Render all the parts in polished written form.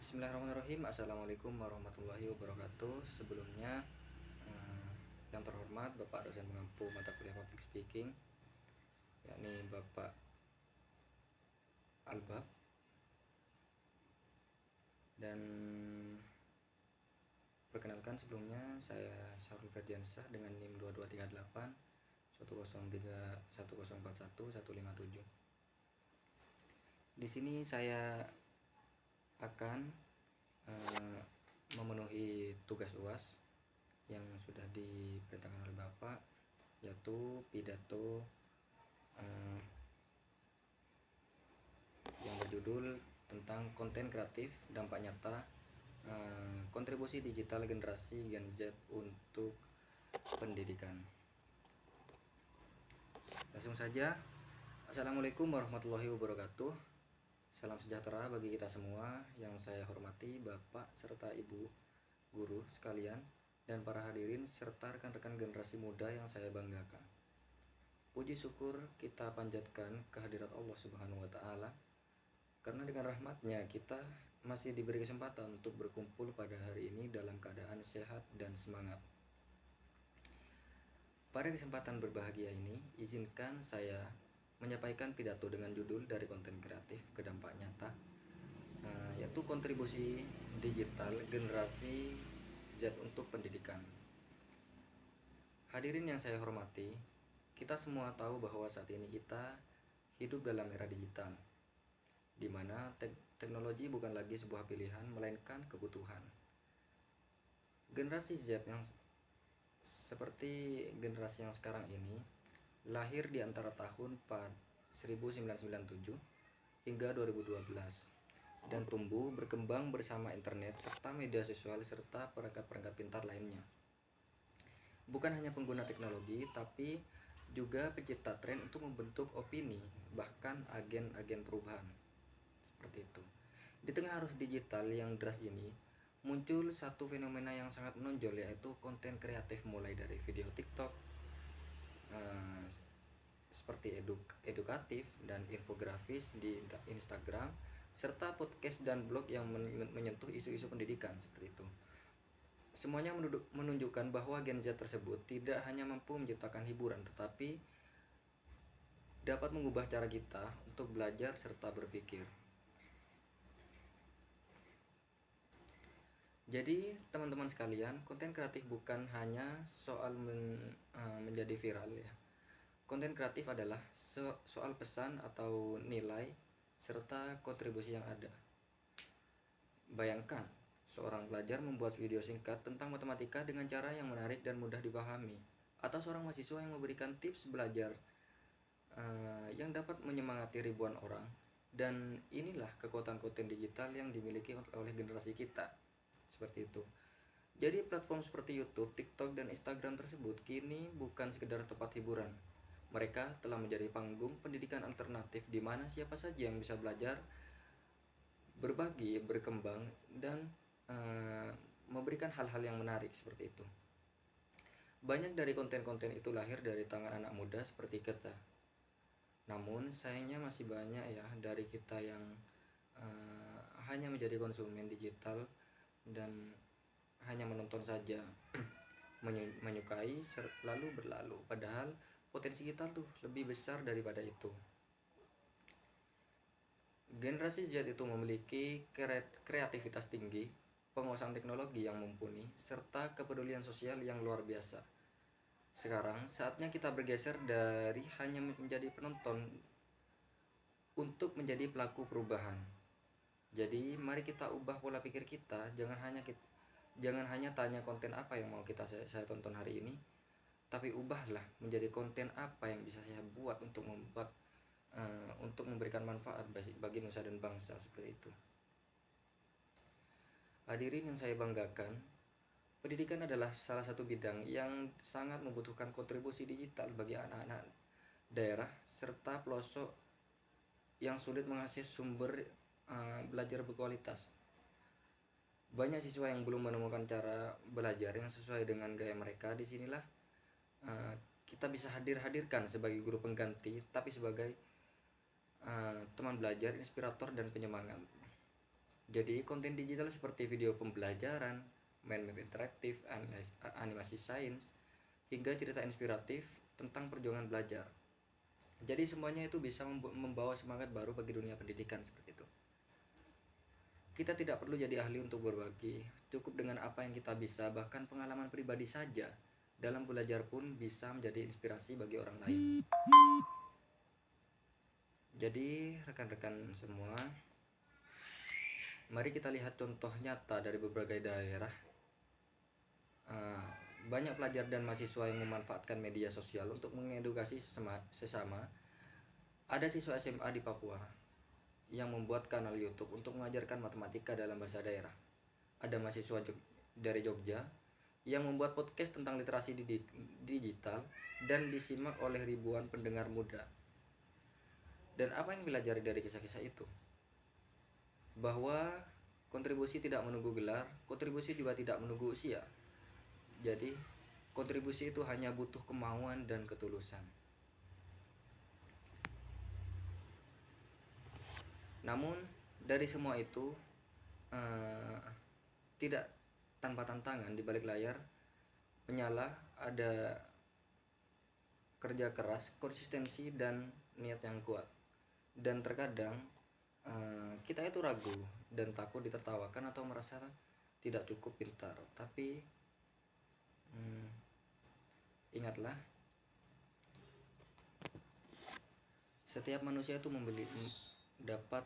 Bismillahirrahmanirrahim. Assalamualaikum warahmatullahi wabarakatuh. Sebelumnya, yang terhormat Bapak dosen pengampu mata kuliah Public Speaking, yakni Bapak Albab, dan perkenalkan sebelumnya saya Syahrul Ferdiansyah dengan NIM 2238 103 1041 157. Di sini saya akan memenuhi tugas UAS yang sudah diperintahkan oleh Bapak, yaitu pidato yang berjudul tentang konten kreatif dampak nyata, kontribusi digital generasi Gen Z untuk pendidikan. Langsung saja. Assalamualaikum warahmatullahi wabarakatuh. Salam sejahtera bagi kita semua. Yang saya hormati Bapak serta Ibu guru sekalian dan para hadirin serta rekan-rekan generasi muda yang saya banggakan. Puji syukur kita panjatkan kehadirat Allah Subhanahu wa taala, karena dengan rahmatnya kita masih diberi kesempatan untuk berkumpul pada hari ini dalam keadaan sehat dan semangat. Pada kesempatan berbahagia ini, izinkan saya menyampaikan pidato dengan judul dari konten kreatif ke dampak nyata, yaitu kontribusi digital generasi Z untuk pendidikan. Hadirin yang saya hormati, kita semua tahu bahwa saat ini kita hidup dalam era digital, di mana teknologi bukan lagi sebuah pilihan, melainkan kebutuhan. Generasi Z yang seperti generasi yang sekarang ini lahir di antara tahun 1997 hingga 2012 dan tumbuh berkembang bersama internet serta media sosial serta perangkat-perangkat pintar lainnya. Bukan hanya pengguna teknologi, tapi juga pencipta tren untuk membentuk opini, bahkan agen-agen perubahan. Seperti itu. Di tengah arus digital yang deras ini, muncul satu fenomena yang sangat menonjol, yaitu konten kreatif mulai dari video TikTok, seperti edukatif dan infografis di Instagram, serta podcast dan blog yang menyentuh isu-isu pendidikan seperti itu. Semuanya menunjukkan bahwa Gen Z tersebut tidak hanya mampu menciptakan hiburan, tetapi dapat mengubah cara kita untuk belajar serta berpikir. Jadi teman-teman sekalian, konten kreatif bukan hanya soal menjadi viral ya. Konten kreatif adalah soal pesan atau nilai serta kontribusi yang ada. Bayangkan seorang pelajar membuat video singkat tentang matematika dengan cara yang menarik dan mudah dipahami, atau seorang mahasiswa yang memberikan tips belajar yang dapat menyemangati ribuan orang. Dan inilah kekuatan konten digital yang dimiliki oleh generasi kita. Seperti itu. Jadi platform seperti YouTube, TikTok, dan Instagram tersebut kini bukan sekedar tempat hiburan. Mereka telah menjadi panggung pendidikan alternatif di mana siapa saja yang bisa belajar, berbagi, berkembang, dan memberikan hal-hal yang menarik seperti itu. Banyak dari konten-konten itu lahir dari tangan anak muda seperti kita. Namun sayangnya masih banyak ya dari kita yang hanya menjadi konsumen digital dan hanya menonton saja, menyukai lalu berlalu, padahal potensi kita tuh lebih besar daripada itu. Generasi Z itu memiliki kreativitas tinggi, penguasaan teknologi yang mumpuni, serta kepedulian sosial yang luar biasa. Sekarang saatnya kita bergeser dari hanya menjadi penonton untuk menjadi pelaku perubahan. Jadi mari kita ubah pola pikir kita, jangan hanya tanya konten apa yang mau saya tonton hari ini, tapi ubahlah menjadi konten apa yang bisa saya buat untuk memberikan manfaat bagi nusa dan bangsa seperti itu. Hadirin yang saya banggakan, pendidikan adalah salah satu bidang yang sangat membutuhkan kontribusi digital bagi anak-anak daerah serta pelosok yang sulit mengakses sumber belajar berkualitas. Banyak siswa yang belum menemukan cara belajar yang sesuai dengan gaya mereka. Disinilah kita bisa hadirkan sebagai guru pengganti, tapi sebagai teman belajar, inspirator, dan penyemangat. Jadi konten digital seperti video pembelajaran, mind map interaktif, animasi sains, hingga cerita inspiratif tentang perjuangan belajar. Jadi semuanya itu bisa membawa semangat baru bagi dunia pendidikan seperti itu. Kita tidak perlu jadi ahli untuk berbagi, cukup dengan apa yang kita bisa, bahkan pengalaman pribadi saja dalam belajar pun bisa menjadi inspirasi bagi orang lain. Jadi rekan-rekan semua, mari kita lihat contoh nyata dari berbagai daerah. Banyak pelajar dan mahasiswa yang memanfaatkan media sosial untuk mengedukasi sesama. Ada siswa SMA di Papua yang membuat kanal YouTube untuk mengajarkan matematika dalam bahasa daerah. Ada mahasiswa dari Jogja yang membuat podcast tentang literasi digital dan disimak oleh ribuan pendengar muda. Dan apa yang belajar dari kisah-kisah itu? Bahwa kontribusi tidak menunggu gelar, kontribusi juga tidak menunggu usia. Jadi, kontribusi itu hanya butuh kemauan dan ketulusan. Namun, dari semua itu tidak tanpa tantangan. Di balik layar menyala ada kerja keras, konsistensi, dan niat yang kuat. Dan terkadang kita itu ragu dan takut ditertawakan atau merasa tidak cukup pintar. Tapi ingatlah, setiap manusia itu dapat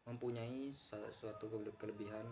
mempunyai suatu kelebihan